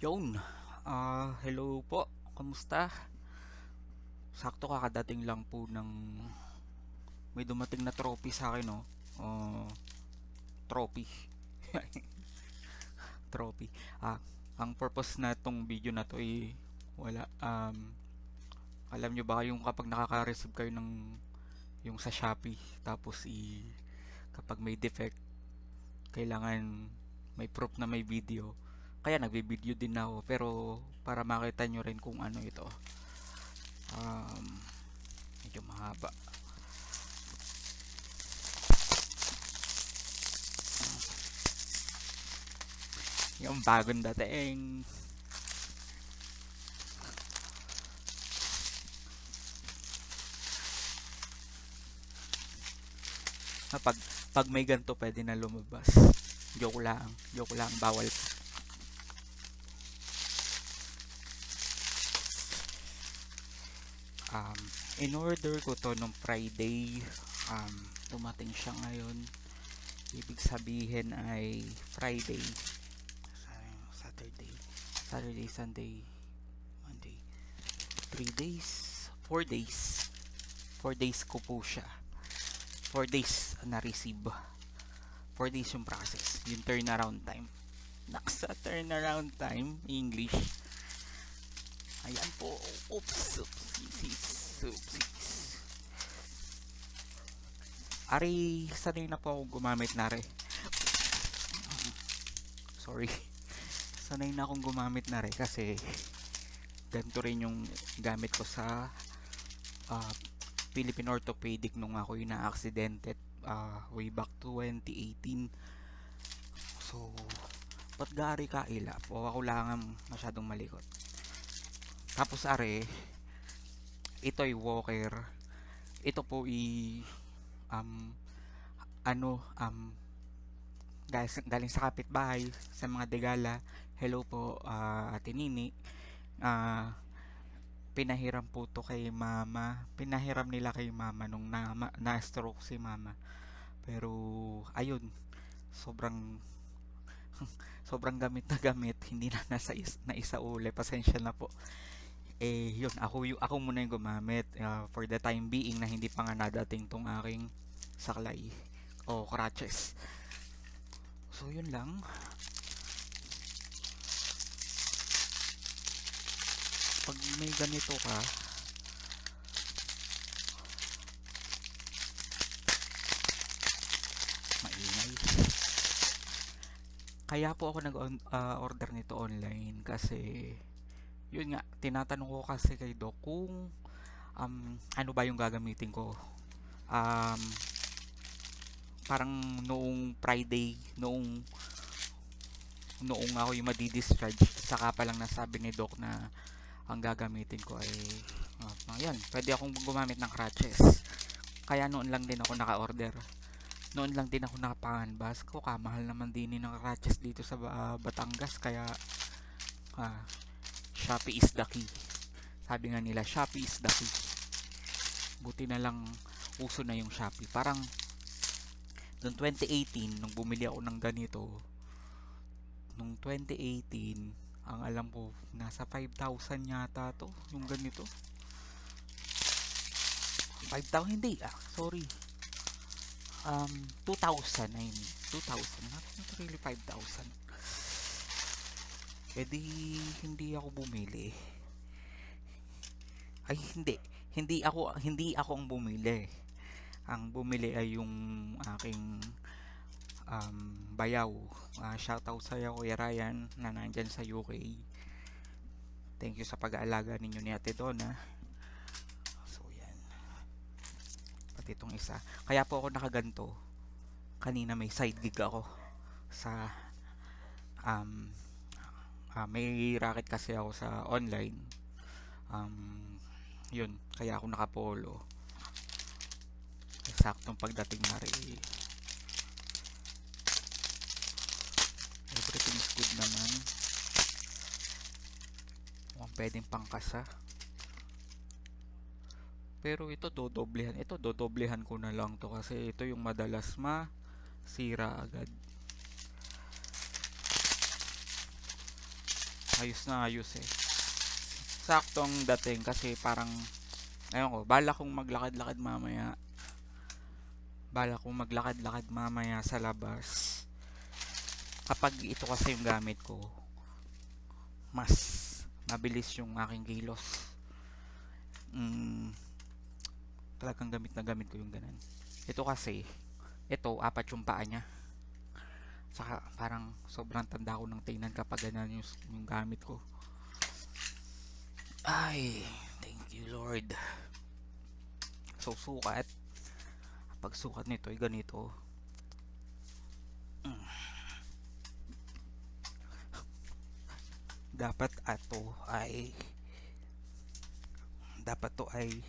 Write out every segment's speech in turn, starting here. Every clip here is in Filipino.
Yun, hello po, kamusta? Sakto kakadating lang po ng may dumating na trophy sa akin, no? Uh, Trophy. Trophy. Ah, ang purpose na tong video na to ay wala, alam nyo ba yung kapag nakaka-receive kayo ng yung sa Shopee, tapos kapag may defect, kailangan may proof na may video. Kaya nagbe-video din ako, pero para makita nyo rin kung ano ito. Um, Medyo mahaba. Yung bagong dating. Pag, pag may ganito pwede na lumabas. Joke lang, bawal pa. Um, in order ko to nung Friday, dumating siya ngayon. Ibig sabihin ay Friday, Saturday, Sunday, Monday. 3 days, 4 days. 4 days ko po siya. 4 days na receive. 4 days yung process, yung turnaround time. Naksa turnaround time, English. Ayan po. Oopsies. Ari, sanay na po akong gumamit na re. Sorry. Sanay na akong gumamit na re kasi ganito rin yung gamit ko sa uh, Philippine Orthopedic nung ako yung na-accidented way back 2018. So, ba't gari ka ila? O ako lang masyadong malikot. Tapos are, ito ay walker. Ito po um, ano, galing sa kapitbahay, sa mga Degala. Hello po, Ate Nini. Pinahiram po to kay mama. Pinahiram nila kay mama nung na-stroke si mama. Pero, ayun, sobrang sobrang gamit na gamit, hindi na na isa uli, pasensya na po. Yun, ako muna yung gumamit for the time being na hindi pa nga nadating tong aking saklay o crutches. So yun lang. Pag may ganito ka, maingay. Kaya po ako nag-order nito online kasi yun nga, tinatanong ko kasi kay Doc kung ano ba yung gagamitin ko. Um, Parang noong Friday, noong ako yung madi-discharge, saka pa lang nasabi ni Doc na ang gagamitin ko ay yan, pwede akong gumamit ng crutches. Kaya noon lang din ako naka-order. Noon lang din ako nakapanganbas ko, kamahal naman din ng crutches dito sa Batangas, kaya uh, Shopee is the key. Sabi nga nila, Shopee is the key. Buti na lang uso na yung Shopee. Parang noong 2018, nung bumili ako ng ganito, nung 2018, ang alam ko, nasa 5,000 yata to, yung ganito. 5,000, hindi, sorry. 2,000, I mean, 2,000, not really 5,000. Hindi ako bumili. Ay, hindi ako ang bumili. Ang bumili ay yung aking bayaw. Shoutout sa iyo, Kuya Ryan, na nandyan sa UK. Thank you sa pag-aalaga ninyo ni Ate Donna. So yan, pati itong isa. Kaya po ako nakaganto. Kanina may side gig ako sa may racket kasi ako sa online. Yun, kaya ako nakapolo. Saktong pagdating na rin. Everything is good naman. Mukhang pwedeng pangkasa. Pero ito dodoblehan ko na lang to kasi ito yung madalas sira agad. ayos na ayos eh. Sakto ang dating kasi parang, ayun ko, bala kong maglakad-lakad mamaya sa labas. Kapag ito kasi yung gamit ko, mas mabilis yung aking kilos. Talagang gamit na gamit ko yung ganun. Ito kasi, ito, apat yung paa niya. Saka parang sobrang tanda ko ng tingnan kapag ganun yung gamit ko. Ay, thank you Lord. So, sukat. Pag sukat nito ay ganito. Dapat ato ay dapat to ay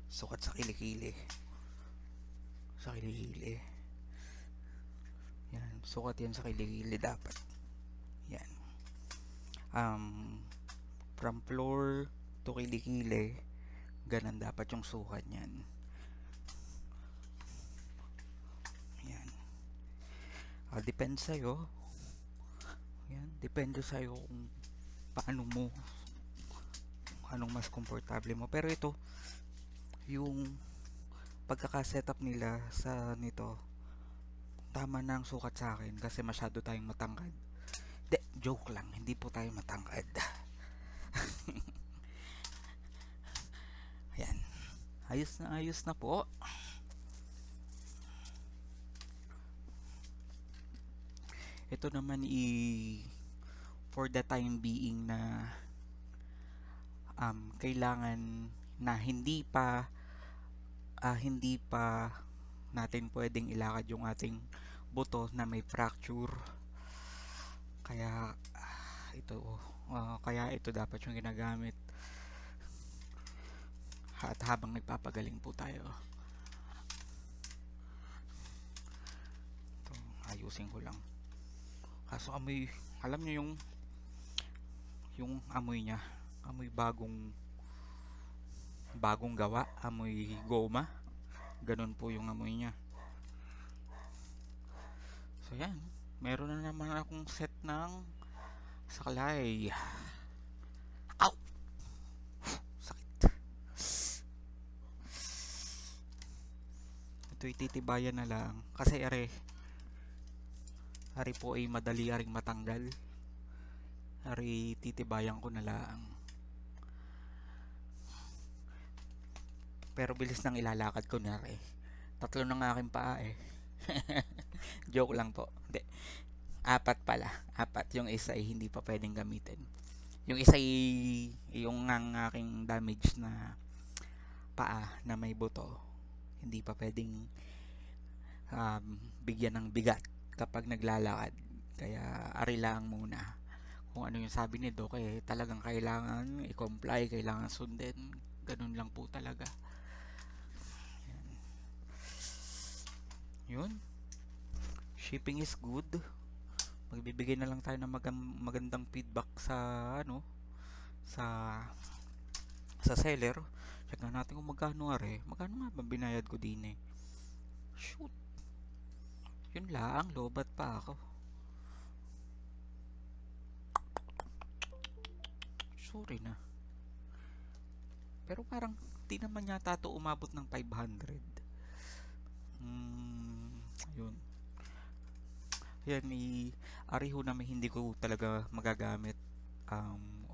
sukat sa kilikili. Sa kilikili. Yan, sukat yan sa kilikili dapat. Yan. From floor to kilikili, ganun dapat yung sukat niyan. Yan. Depende sa'yo. Yan, depende sa'yo kung paano mo, anong mas komportable mo. Pero ito, yung pagkaka-setup nila sa nito, tama na ang sukat sa akin kasi masyado tayong matangkad. Joke lang, hindi po tayo matangkad. Ayan, ayos na po. Ito naman for the time being na kailangan na hindi pa natin pwedeng ilakad yung ating buto na may fracture. Kaya ito dapat yung ginagamit at habang nagpapagaling po tayo. Ito, ayusin ko lang. Kaso alam niyo yung amoy niya, amoy bagong gawa, amoy goma. Ganun po yung amoy niya. So yan, meron na naman akong set ng saklay. Ow! Sakit. Ito ititibayan na lang kasi ari po ay madali aring matanggal. Ari titibayan ko na lang. Pero bilis nang ilalakad ko na rin. Tatlo ng aking paa eh. Joke lang po. Hindi. Apat pala. Apat. Yung isa ay hindi pa pwedeng gamitin. Yung isa ay yung ang aking damage na paa na may buto. Hindi pa pwedeng bigyan ng bigat kapag naglalakad. Kaya ari lang muna. Kung ano yung sabi ni Doc eh, talagang kailangan i-comply, kailangan sundin. Ganun lang po talaga. Yun. Shipping is good. Magbibigay na lang tayo ng magandang feedback sa sa seller. Check na natin kung magkano nga ba binayad ko din eh. Shoot. Yun lang, lobat pa ako. Sorry na. Pero parang di naman yata ito umabot ng 500. Yun. Yan, ariho na may hindi ko talaga magagamit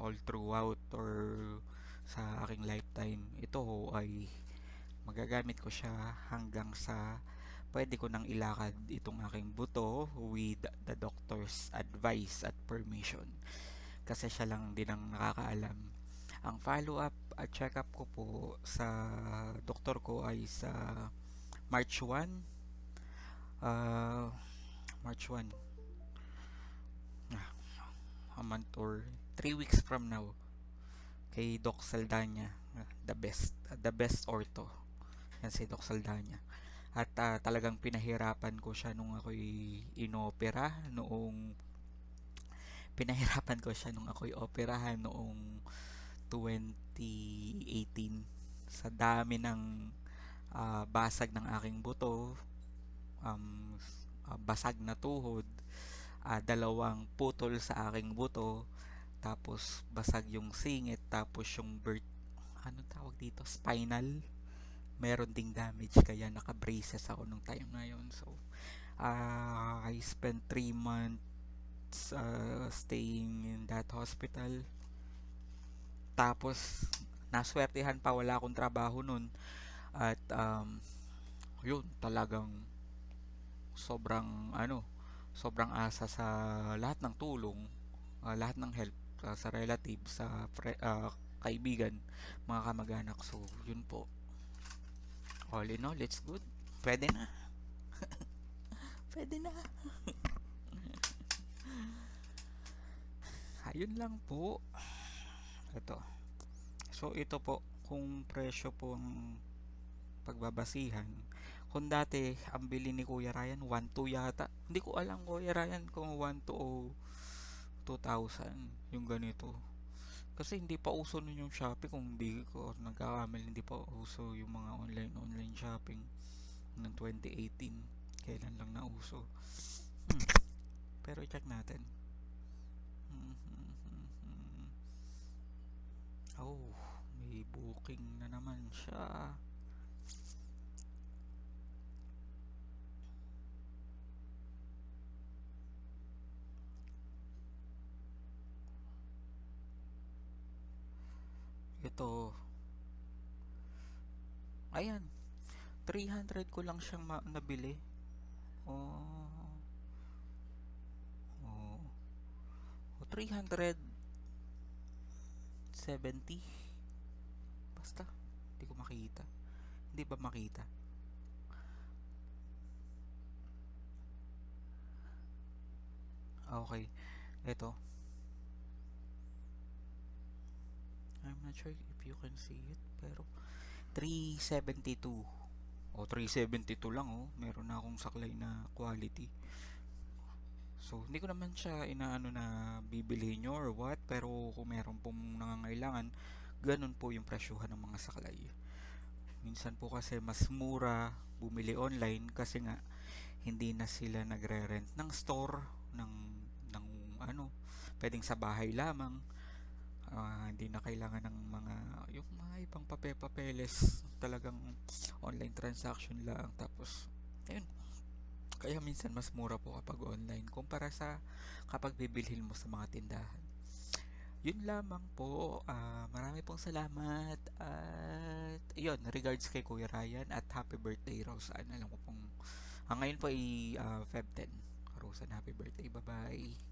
all throughout or sa aking lifetime. Ito ay magagamit ko siya hanggang sa pwede ko nang ilakad itong aking buto with the doctor's advice at permission. Kasi siya lang din ang nakakaalam. Ang follow-up at check-up ko po sa doktor ko ay sa March 1. March 1. A month or 3 weeks from now. Kay Doc Saldana. The best ortho. Yan si Doc Saldana. At talagang pinahirapan ko siya nung ako'y operahan noong 2018 sa dami ng basag ng aking buto, basag na tuhod, dalawang putol sa aking buto, tapos basag yung singit, tapos yung ano tawag dito, spinal, meron ding damage, kaya naka-braces ako nung time na yun. So I spent 3 months staying in that hospital. Tapos naswertihan pa, wala akong trabaho nun, at yun talagang sobrang sobrang asa sa lahat ng tulong, lahat ng help, sa relatives, kaibigan, mga kamag-anak. So yun po, all in all, it's good. Pwede na. Pwede na. Ayun lang po. Ito. So ito po, kung presyo po ang pagbabasihan. Kung dati ang bili ni Kuya Ryan 1.2 yata. Hindi ko alam, Kuya Ryan, kung 1.2 o 2,000 yung ganito. Kasi hindi pa uso nun yung Shopee, kung hindi ko nagkakamali, hindi pa uso yung mga online shopping ng 2018. Kailan lang na uso. Pero check natin. Oh, may booking na naman siya. Ito, ayan, 300 ko lang siyang nabili. Oh, oh, 370. Basta, hindi ko makita. Hindi ba makita? Okay, ito. I'm not sure if you can see it, pero 372. O, 372 lang, oh. Meron na akong saklay na quality. So, hindi ko naman siya inaano na bibilihin nyo or what, pero kung meron pong nangangailangan, ganun po yung presyuhan ng mga saklay. Minsan po kasi mas mura bumili online kasi nga hindi na sila nagre-rent ng store, ng pwedeng sa bahay lamang. Hindi na kailangan ng yung mga ibang papeles, talagang online transaction lang. Tapos ayun, kaya minsan mas mura po kapag online kumpara sa kapag bibilhin mo sa mga tindahan. Yun lamang po. Marami pong salamat, at yun, regards kay Kuya Ryan, at happy birthday, Roseanne. Alam ko pong ngayon po ay Feb 10. Roseanne, happy birthday. Bye bye.